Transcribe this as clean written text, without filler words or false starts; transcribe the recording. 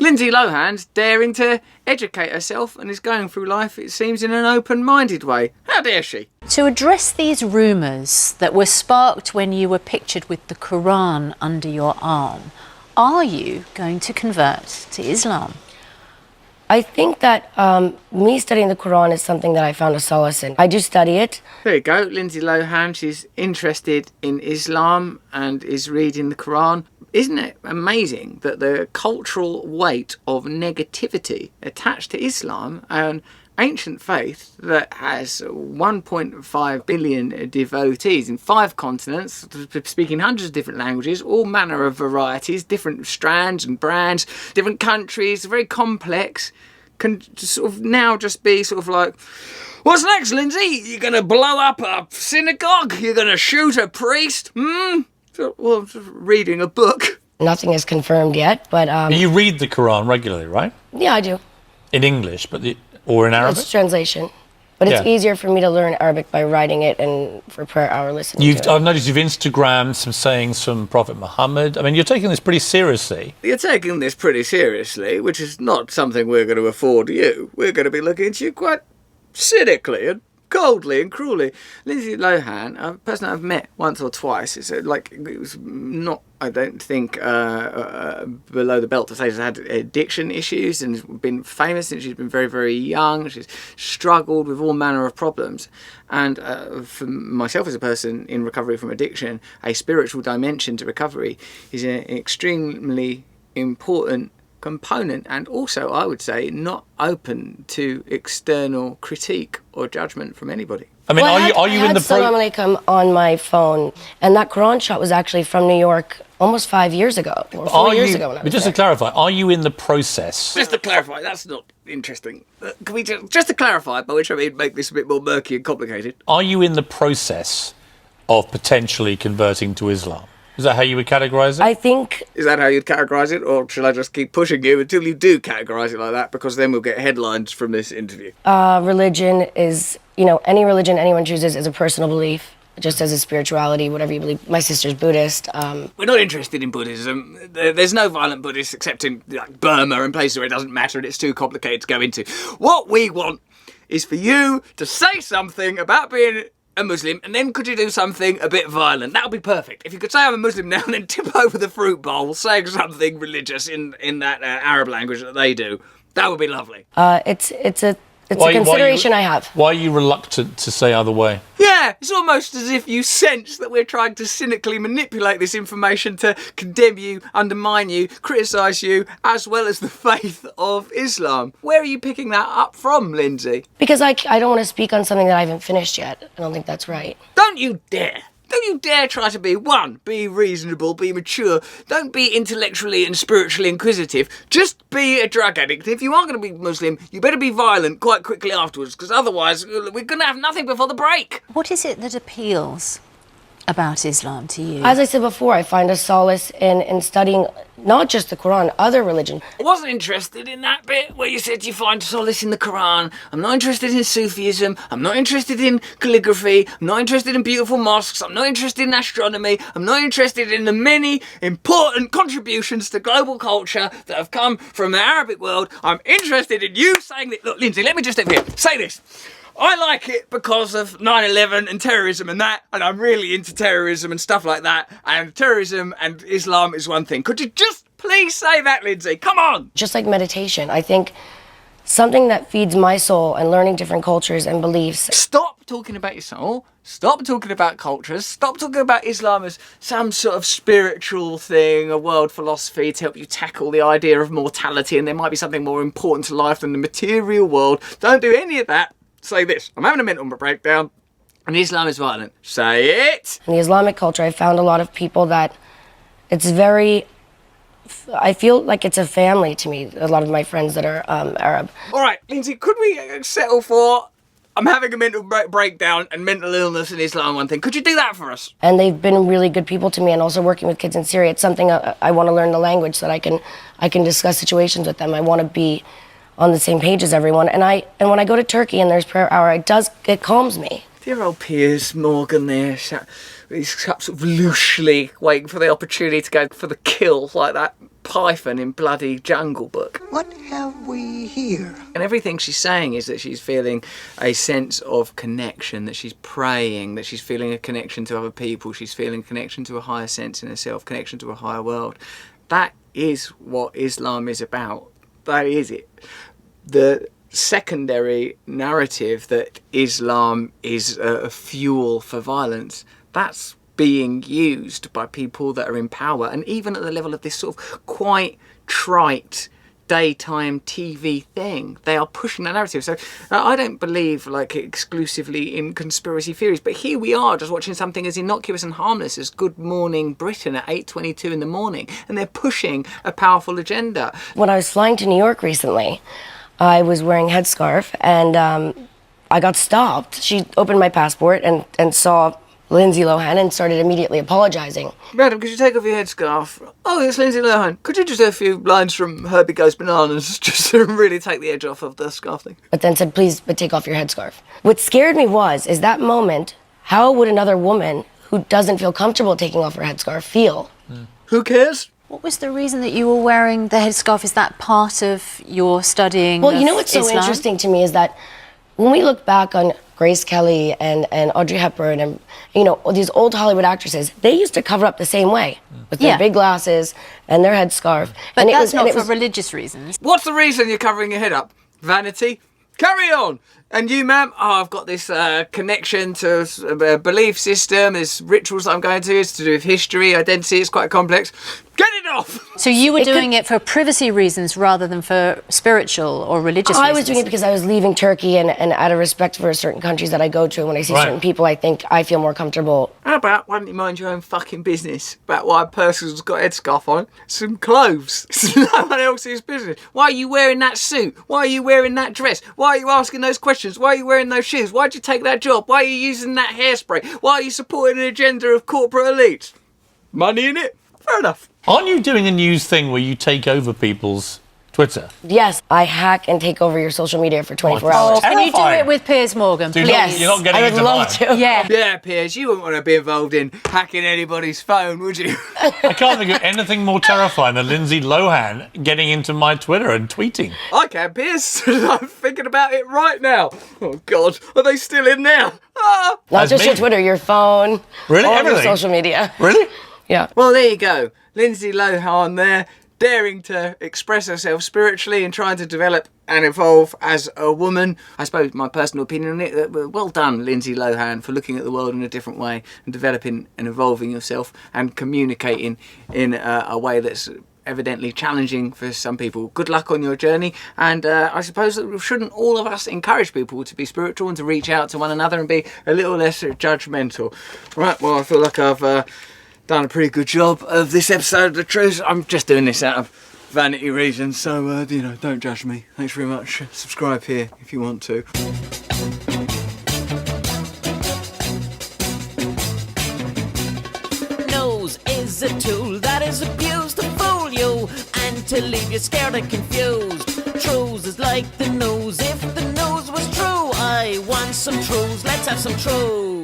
Lindsay Lohan's daring to educate herself and is going through life, it seems, in an open-minded way. How dare she? To address these rumours that were sparked when you were pictured with the Quran under your arm, are you going to convert to Islam? I think that me studying the Quran is something that I found a solace in. I do study it. There you go, Lindsay Lohan. She's interested in Islam and is reading the Quran. Isn't it amazing that the cultural weight of negativity attached to Islam, an ancient faith that has 1.5 billion devotees in 5 continents, speaking hundreds of different languages, all manner of varieties, different strands and brands, different countries, very complex, can sort of now just be sort of like, what's next, Lindsay? You're going to blow up a synagogue? You're going to shoot a priest? Well, just reading a book. Nothing is confirmed yet, but... You read the Quran regularly, right? Yeah, I do. In English, or in Arabic? It's translation. But it's easier for me to learn Arabic by writing it and for prayer hour listening to it. I've noticed you've Instagrammed some sayings from Prophet Muhammad. I mean, you're taking this pretty seriously. You're taking this pretty seriously, which is not something we're going to afford you. We're going to be looking at you quite cynically and coldly and cruelly. Lindsay Lohan, a person I've met once or twice, it was not, I don't think, below the belt to say she's had addiction issues and has been famous since she's been very, very young. She's struggled with all manner of problems. And for myself as a person in recovery from addiction, a spiritual dimension to recovery is an extremely important component, and also, I would say, not open to external critique or judgment from anybody. I mean, are you in the Salam alaikum on my phone, and that Quran shot was actually from New York almost 5 years ago, or 4 years ago when I was Just there. to clarify, are you in the process? Just to clarify, that's not interesting. Can we just to clarify, by which I mean make this a bit more murky and complicated? Are you in the process of potentially converting to Islam? Is that how you would categorise it? I think... Is that how you'd categorise it, or shall I just keep pushing you until you do categorise it like that, because then we'll get headlines from this interview? Religion is, any religion anyone chooses is a personal belief, just as a spirituality, whatever you believe. My sister's Buddhist. We're not interested in Buddhism. There's no violent Buddhists except in Burma and places where it doesn't matter and it's too complicated to go into. What we want is for you to say something about being a Muslim, and then could you do something a bit violent? That would be perfect. If you could say I'm a Muslim now and then tip over the fruit bowl saying something religious in that Arab language that they do, that would be lovely. It's a consideration I have. Why are you reluctant to say either way? Yeah, it's almost as if you sense that we're trying to cynically manipulate this information to condemn you, undermine you, criticise you, as well as the faith of Islam. Where are you picking that up from, Lindsay? Because I don't want to speak on something that I haven't finished yet. I don't think that's right. Don't you dare! Don't you dare try to be reasonable, be mature. Don't be intellectually and spiritually inquisitive. Just be a drug addict. If you are going to be Muslim, you better be violent quite quickly afterwards, because otherwise we're going to have nothing before the break. What is it that appeals about Islam to you? As I said before, I find a solace in studying not just the Quran, other religion. I wasn't interested in that bit where you said you find solace in the Quran. I'm not interested in Sufism. I'm not interested in calligraphy. I'm not interested in beautiful mosques. I'm not interested in astronomy. I'm not interested in the many important contributions to global culture that have come from the Arabic world. I'm interested in you saying that. Look, Lindsay, let me just step here. Say this. I like it because of 9/11 and terrorism and that, and I'm really into terrorism and stuff like that, and terrorism and Islam is one thing. Could you just please say that, Lindsay? Come on! Just like meditation, I think something that feeds my soul and learning different cultures and beliefs. Stop talking about your soul. Stop talking about cultures. Stop talking about Islam as some sort of spiritual thing, a world philosophy to help you tackle the idea of mortality, and there might be something more important to life than the material world. Don't do any of that. Say this. I'm having a mental breakdown, and Islam is violent. Say it! In the Islamic culture, I found a lot of people that it's very... I feel like it's a family to me, a lot of my friends that are Arab. All right, Lindsay, could we settle for I'm having a mental breakdown and mental illness in Islam one thing? Could you do that for us? And they've been really good people to me, and also working with kids in Syria. It's something I want to learn the language so that I can discuss situations with them. I want to be on the same page as everyone. And when I go to Turkey and there's prayer hour, it calms me. Dear old Piers Morgan there, he's sort of loosely waiting for the opportunity to go for the kill, like that python in bloody Jungle Book. What have we here? And everything she's saying is that she's feeling a sense of connection, that she's praying, that she's feeling a connection to other people, she's feeling a connection to a higher sense in herself, connection to a higher world. That is what Islam is about. That is it. The secondary narrative that Islam is a fuel for violence, that's being used by people that are in power, and even at the level of this sort of quite trite daytime TV thing, they are pushing that narrative. So I don't believe like exclusively in conspiracy theories, but here we are just watching something as innocuous and harmless as Good Morning Britain at 8:22 in the morning, and they're pushing a powerful agenda. When I was flying to New York recently, I was wearing a headscarf, and I got stopped. She opened my passport and saw Lindsay Lohan and started immediately apologizing. Madam, could you take off your headscarf? Oh, it's Lindsay Lohan. Could you just do a few lines from Herbie Goes Bananas just to really take the edge off of the scarf thing? But then said, please, but take off your headscarf. What scared me is that moment, how would another woman who doesn't feel comfortable taking off her headscarf feel? Who cares? What was the reason that you were wearing the headscarf? Is that part of your studying? Well, you know what's so Islam? interesting to me is that when we look back on Grace Kelly and Audrey Hepburn and, you know, these old Hollywood actresses, they used to cover up the same way with their big glasses and their headscarf. But and that's it was, not for religious reasons. What's the reason you're covering your head up? Vanity? Carry on! And you, ma'am? Oh, I've got this connection to a belief system, there's rituals that I'm going to, it's to do with history, identity, it's quite complex. Get it off! So you were doing it for privacy reasons rather than for spiritual or religious reasons? I was doing it because I was leaving Turkey and out of respect for certain countries that I go to. When I see certain people, I think I feel more comfortable. How about, why don't you mind your own fucking business about why a person's got a headscarf on? Some clothes. It's no one else's business. Why are you wearing that suit? Why are you wearing that dress? Why are you asking those questions? Why are you wearing those shoes? Why'd you take that job? Why are you using that hairspray? Why are you supporting an agenda of corporate elites? Money in it? Fair enough. Aren't you doing a news thing where you take over people's Twitter? Yes, I hack and take over your social media for 24 hours. Can you do Terrifying. it with Piers Morgan, please? Yes, You're not getting I would into love mine. to. Yeah. Yeah, Piers, you wouldn't want to be involved in hacking anybody's phone, would you? I can't think of anything more terrifying than Lindsay Lohan getting into my Twitter and tweeting. I can, Piers. I'm thinking about it right now. Oh, God. Are they still in there? Ah! Not As just me. your Twitter, your phone, Really? all of your Everything? social media. Really? Yeah. Well, there you go. Lindsay Lohan there, daring to express herself spiritually and trying to develop and evolve as a woman. I suppose my personal opinion on it, well done, Lindsay Lohan, for looking at the world in a different way and developing and evolving yourself and communicating in a way that's evidently challenging for some people. Good luck on your journey, and I suppose that shouldn't all of us encourage people to be spiritual and to reach out to one another and be a little less judgmental. Right, well, I feel like I've done a pretty good job of this episode of The Trews. I'm just doing this out of vanity reasons, so, you know, don't judge me. Thanks very much. Subscribe here if you want to. Nose is a tool that is abused to fool you and to leave you scared and confused. Trews is like the nose. If the nose was true, I want some trews. Let's have some trews.